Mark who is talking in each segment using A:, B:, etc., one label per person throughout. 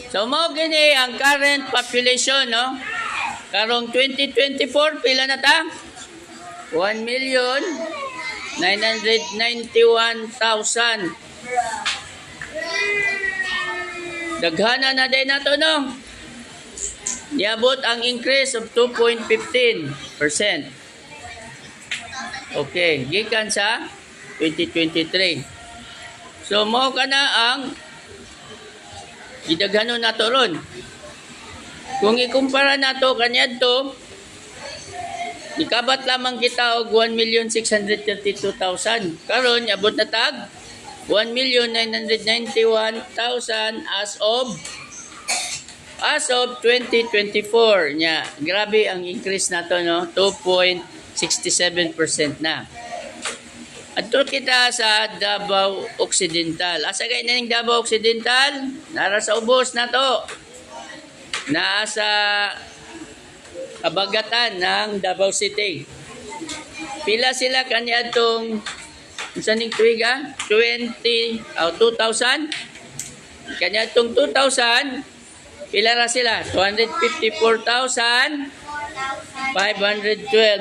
A: So mo gini ang current population, no? Karong 2024 pila na ta? 1,991,000. Daghana na din nato, no? Niabot ang increase of 2.15%. Okay, gikan sa 2023. So mo kana ang gidaghano nato ron. Kung ikumpara nato kaniadto, ikabat lamang kita og 1,632,000. Karon abot na tag 1,991,000 as of 2024 nya. Grabe ang increase nato, no? 2.67% na. Adto kita sa Davao Occidental. Asa kay ning Davao Occidental? Nara sa ubos nato. Naa sa kabagatan ng Davao City. Pila sila kaniadtong unsa ning tuig 2000. Kaniadtong 2000 pila ra sila? 254,512.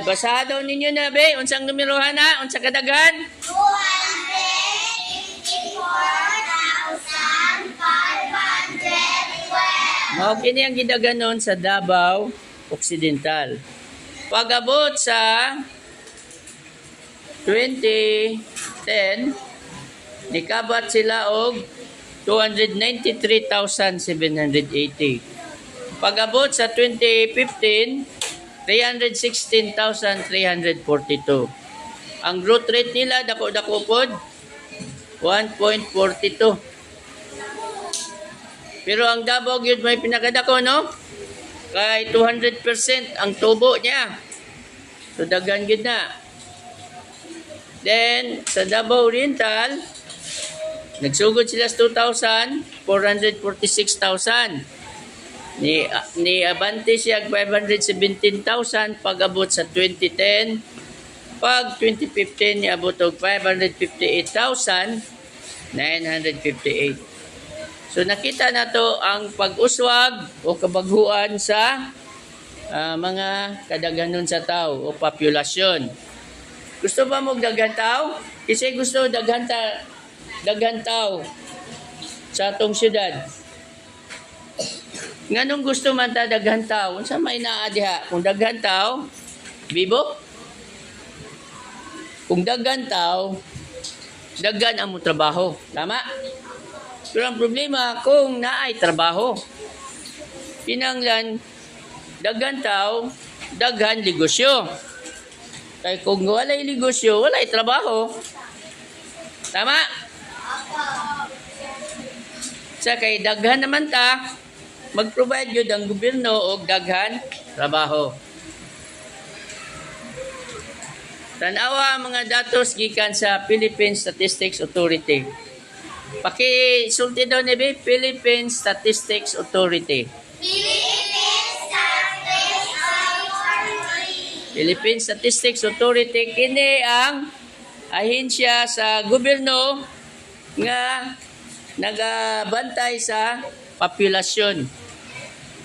A: Basado ninyo na be unsang numerohan na? Unsa kadaghan?
B: 254,512.
A: Mao kini ang gidaganon sa Davao Occidental. Pag-abot sa 2010, nikabat sila og 293,780. Pag-abot sa 2015, 316,342. Ang growth rate nila dako-dako pod 1.42. Pero ang Davao gyud may pinakadako, no? Kay 200% ang tubo niya. So daghan gyud na. Then sa Davao Oriental, nagsugod sila sa 2,000, 446,000. Ni Abante siya 517,000 pag-abot sa 2010. Pag 2015 ni abot og 558,958. So nakita na to ang pag-uswag o kabaghuan sa mga kadaghanon sa tao o populasyon. Gusto ba mo daghan tao? Kasi gusto daghan tao sa atong syudad. Nganong gusto man ta daghan tao? Unsa may naa diha? Kung daghan tao, bibo? Kung daghan tao, daghan ang mo trabaho. Tama? Pero ang problema, kung naay trabaho, pinanglan, daghan tao, daghan negosyo. Kaya kung walay negosyo, walay trabaho. Tama? Sa kay daghan naman ta, mag-provide yun ang gobyerno og daghan trabaho. Tanawa ang mga datos gikan sa Philippine Statistics Authority. Paki-sulti daw ni Philippine Statistics Authority. Philippine Statistics Authority kini ang ahensya sa gobyerno nga nagabantay sa populasyon.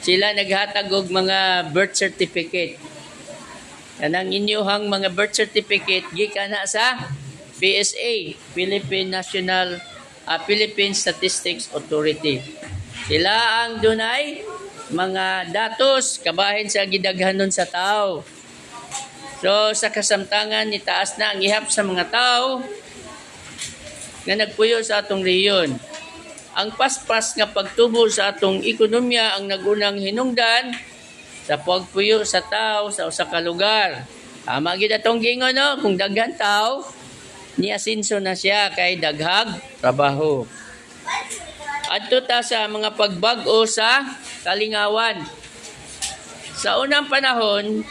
A: Sila naghatag og mga birth certificate. Kanang inyuhang mga birth certificate gikan na sa PSA, Philippine Statistics Authority. Sila ang dunay mga datos kabahin sa gidaghanon sa tao. So sa kasamtangan ni taas na ang ihap sa mga tao nga nagpuyo sa atong rehiyon. Ang paspas nga pagtubo sa atong ekonomiya ang nagunang hinungdan sa pagpuyo sa tao sa usa ka lugar. Tama gid atong gingon, no? Kung daghan tao, ni asinso na siya kay daghag trabaho. Adto ta sa mga pagbag-o sa kalingawan. Sa unang panahon,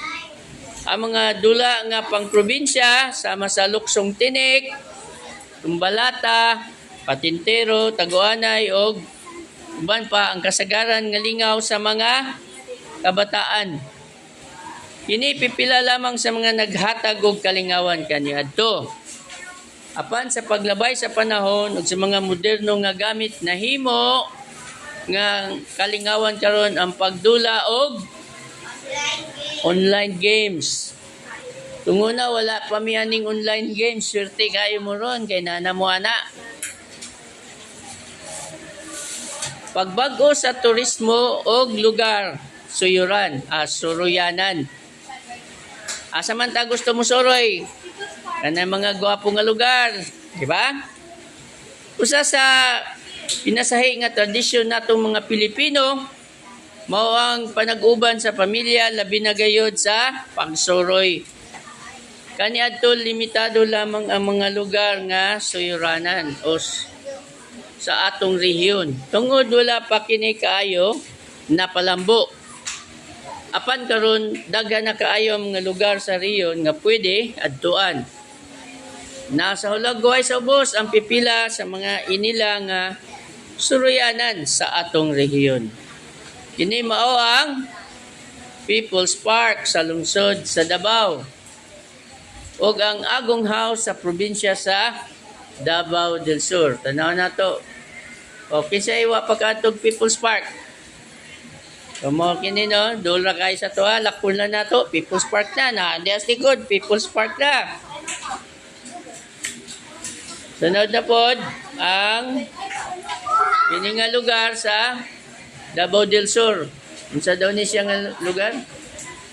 A: ang mga dula nga pangprobinsya sama sa Luksong Tinik, Tumbalata, Patintero, Taguanay og uban pa ang kasagaran nga lingaw sa mga kabataan. Kini pipila lamang sa mga naghatag og kalingawan kaniadto. Apan sa paglabay sa panahon ug sa mga moderno nga gamit nahimo nga kalingawan karon ang pagdula og online games. Tunguna wala pa mi aning online games, swerte kayo mo ron kay nana mo ana. Pagbago sa turismo og lugar, suruyanan. Asa man ta gusto mo suroy? Kanang mga gwapo nga lugar, di ba? Usa sa pinasahi nga tradisyon natong mga Pilipino mao ang panag-uban sa pamilya labi na gayud sa pagsuroy. Kaniadto limitado lamang ang mga lugar nga suyuranan o sa atong rehiyon. Tungod wala pa kini kaayo napalambo. Apan karon daghan na kaayo ang mga lugar sa rehiyon nga pwede adtuan. Nasa hulagway sa ubos ang pipila sa mga inila nga suruyanan sa atong rehiyon. Kini mao ang People's Park sa lungsod sa Davao ug ang Agong House sa probinsya sa Davao del Sur. Tanaw na to. Okay sa iwa pagkatog People's Park. Kamo kini no, dola kay sa to lakpon na nato People's Park na andias likod People's Park na. Sunod na pod ang kini nga lugar sa Davao del Sur. Unsa daw ni siya nga lugar?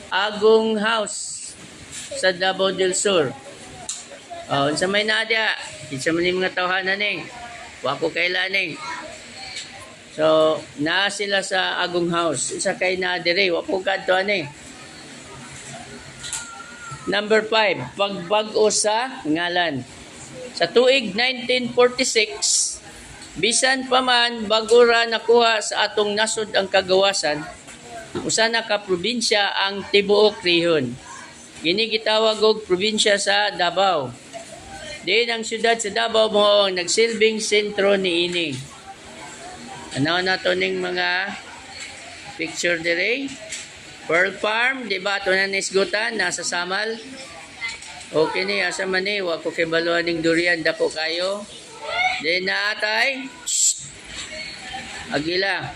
A: Agong House sa Davao del Sur. Unsa may nadia? Kinsa man ni mga tawhanan ning? Wa ko kailan ning. So, na sila sa Agong House. Isa kay na dire, wa po kadto ani. Number 5, pagbag-o sa ngalan. Sa tuig 1946, bisan pa man bago ra nakuha sa atong nasod ang kagawasan, usa na ka probinsya ang tibuok rehon. Kini gitawag og probinsya sa Davao. Diin ang syudad sa Davao mo ang nagsilbing sentro niini. Ano na to ning mga picture dire? Pearl Farm, di ba ito na nisgutan, nasa Samal. Okay ni, asa man ni, wa ko kay baluan ning durian, dako kayo. Di na atay, Agila.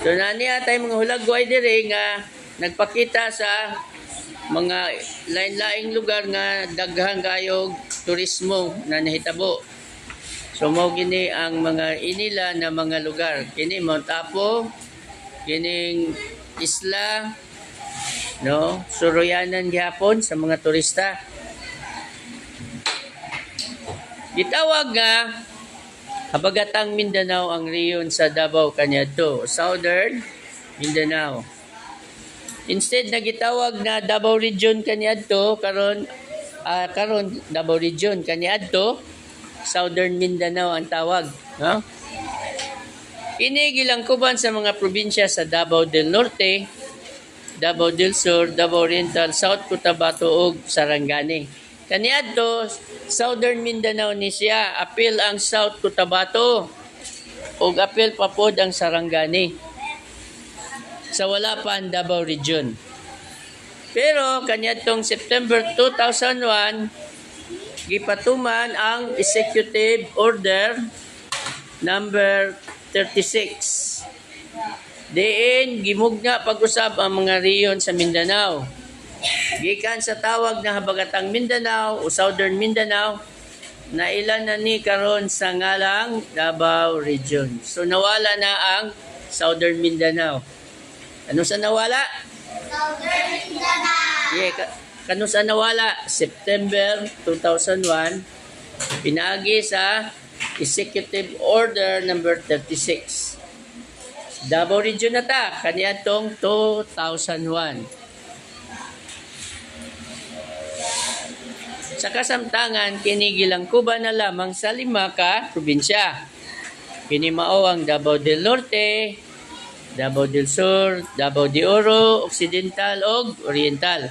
A: So nani atay mga hulagway dire nga nagpakita sa mga lain-laing lugar nga daghang kayog turismo na nahitabo. So mo gini ang mga inila na mga lugar. Kini Mount Apo, kining isla, no, suruyanan gihapon sa mga turista. Gitawag nga Habagatang Mindanao ang riyon sa Davao kaniadto, Southern Mindanao. Instead na gitawag na Davao Region kaniadto karon Davao Region kaniadto, Southern Mindanao ang tawag, no? Kini gilangkuban sa mga probinsya sa Davao del Norte, Davao del Sur, Davao Oriental, South Cotabato ug Sarangani. Kaniadto Southern Mindanao ni siya, apil ang South Cotabato ug apil pa pod ang Sarangani. Sa wala pa ang Davao Region. Pero kaniadtong September 2001 gipatuman ang Executive Order number 36. Diin gimugna pag-usab ang mga rehiyon sa Mindanao. Gikan sa tawag na Habagatang Mindanao o Southern Mindanao na ilan na ni karon sa ngalang Davao Region. So nawala na ang Southern Mindanao. Ano sa nawala?
B: Southern Mindanao.
A: Yeah, kano sa nawala? September 2001, pinaagi sa Executive Order number 36. Davao Region na ta, kaniadtong 2001. Sa kasamtangan, kini gilangkuban na lamang sa 5 ka probinsya. Kini mao ang Davao del Norte, Davao del Sur, Davao de Oro, Occidental ug Oriental.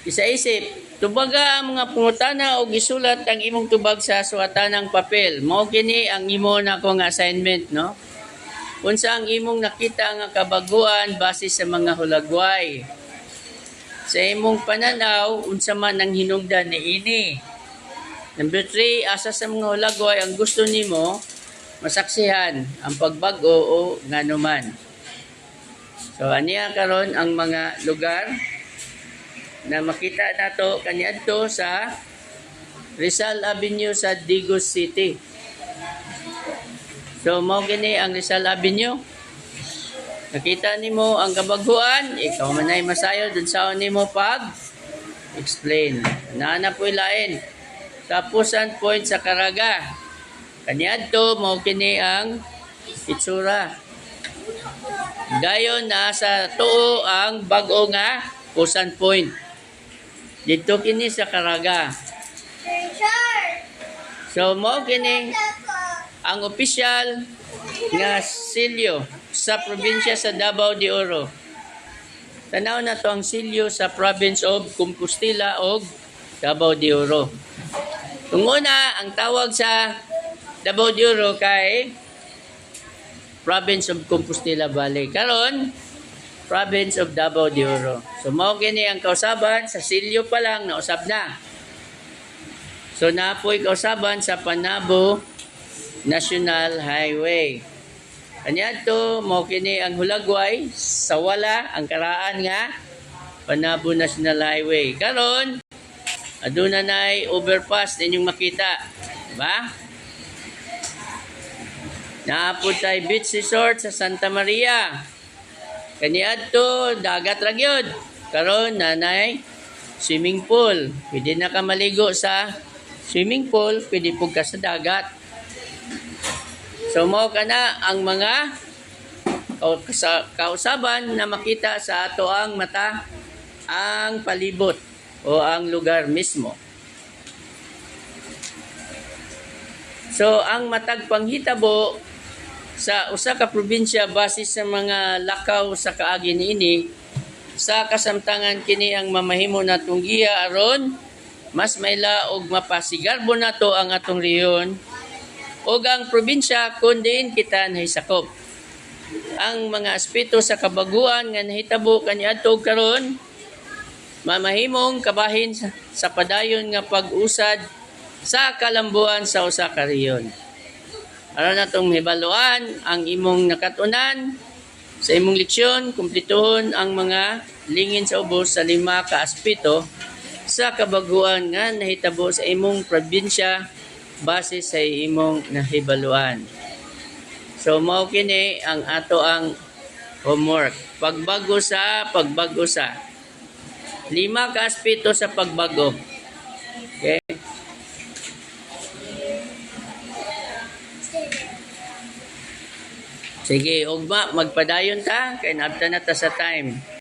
A: Isa-isip, tubaga ang mga pangutana o gisulat ang imong tubag sa suwatanang papel. Mao kini ang imo na kong assignment, no? Unsa ang imong nakita nga kabaguan base sa mga hulagway. sa imong pananaw unsa man ang hinungdan niini. Number 3, asa sa mga hulagway ang gusto nimo masaksihan ang pagbago o nganuman. So aniya karon ang mga lugar na makita nato kaniadto sa Rizal Avenue sa Digos City. So mao gini ang Rizal Avenue. Nakita nimo ang kabaguan, ikaw man ay masayo dun sa nimo pag explain. Naana po ilain sa Pusan Point sa Caraga. Kaniadto mao kini ang itsura. Dayon na sa tuo ang bag-o nga Pusan Point. Dito kini sa Caraga. So mao kini ang opisyal nga silyo sa probinsya sa Davao de Oro. Tanaw na to ang silyo sa province of Compostela o Davao de Oro. Tunguna, ang tawag sa Davao de Oro kay province of Compostela Valley. Karon, province of Davao de Oro. So mao kini ang kausaban sa silyo pa lang nausab na. So napoy kausaban sa Panabo National Highway. Kaniadto mao kini ang hulagway sa wala ang karaan nga Panabo National Highway. Karon aduna nay overpass ninyong makita, ba? Naapod tay beach resort sa Santa Maria. Kaniadto dagat ra gyud. Karon nanay swimming pool. Pwede na ka maligo sa swimming pool, pwede pug ka sa dagat. So mao kana ang mga kausaban na makita sa ato ang mata ang palibot o ang lugar mismo. So ang matag panghitabo sa usa ka probinsya base sa mga lakaw sa kaagi niini sa kasamtangan kini ang mamahimo natong giya aron mas maila og mapasigarbo nato ang atong rehiyon o ang probinsya kung diin kita nahisakop. Ang mga aspeto sa kabaguan nga nahitabo kaniadto karon mamahimong kabahin sa padayon nga pag-usad sa kalambuan sa usa ka rehiyon. Aron natong hibaluan ang imong nakatunan sa imong leksyon, kumplituhon ang mga lingin sa ubos sa 5 ka aspeto sa kabaguan nga nahitabo sa imong probinsya base sa imong nahibaluan. So mao kini ang ato ang homework. Pagbago sa 5 ka aspeto sa pagbago. Okay? Sige, ugma magpadayon ta kay naabtan na ta sa time.